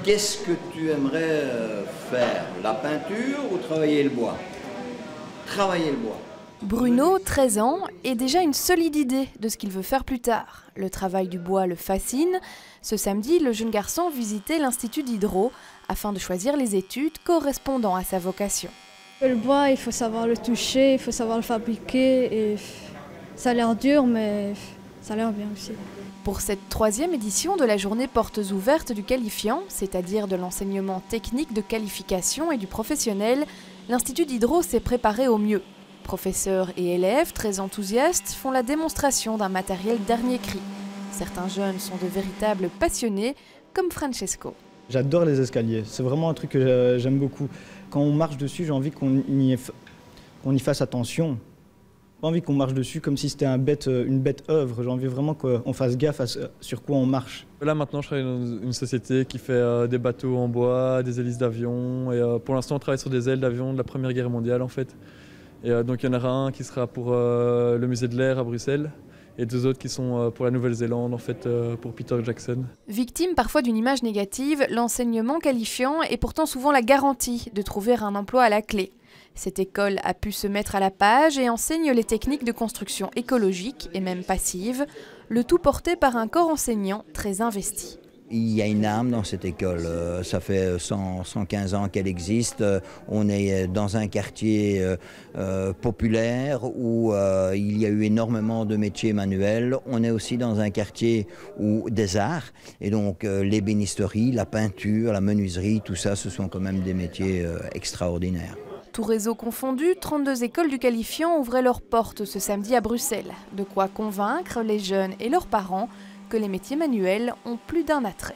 Qu'est-ce que tu aimerais faire? La peinture ou travailler le bois? Travailler le bois. Bruno, 13 ans, a déjà une solide idée de ce qu'il veut faire plus tard. Le travail du bois le fascine. Ce samedi, le jeune garçon visitait l'Institut d'Hydro afin de choisir les études correspondant à sa vocation. Le bois, il faut savoir le toucher, il faut savoir le fabriquer. Et ça a l'air dur, mais ça a l'air bien aussi. Pour cette 3e édition de la journée portes ouvertes du qualifiant, c'est-à-dire de l'enseignement technique de qualification et du professionnel, l'Institut d'Hydro s'est préparé au mieux. Professeurs et élèves, très enthousiastes, font la démonstration d'un matériel dernier cri. Certains jeunes sont de véritables passionnés, comme Francesco. J'adore les escaliers, c'est vraiment un truc que j'aime beaucoup. Quand on marche dessus, j'ai envie qu'on y fasse attention. J'ai pas envie qu'on marche dessus comme si c'était une bête œuvre. J'ai envie vraiment qu'on fasse gaffe sur quoi on marche. Là maintenant, je travaille dans une société qui fait des bateaux en bois, des hélices d'avion. Et pour l'instant, on travaille sur des ailes d'avion de la Première Guerre mondiale en fait. Et donc il y en aura un qui sera pour le musée de l'air à Bruxelles et 2 autres qui sont pour la Nouvelle-Zélande en fait pour Peter Jackson. Victime parfois d'une image négative, l'enseignement qualifiant est pourtant souvent la garantie de trouver un emploi à la clé. Cette école a pu se mettre à la page et enseigne les techniques de construction écologique et même passive, le tout porté par un corps enseignant très investi. Il y a une âme dans cette école, ça fait 115 ans qu'elle existe, on est dans un quartier populaire où il y a eu énormément de métiers manuels, on est aussi dans un quartier où des arts, et donc l'ébénisterie, la peinture, la menuiserie, tout ça, ce sont quand même des métiers extraordinaires. Tout réseau confondu, 32 écoles du qualifiant ouvraient leurs portes ce samedi à Bruxelles, de quoi convaincre les jeunes et leurs parents que les métiers manuels ont plus d'un attrait.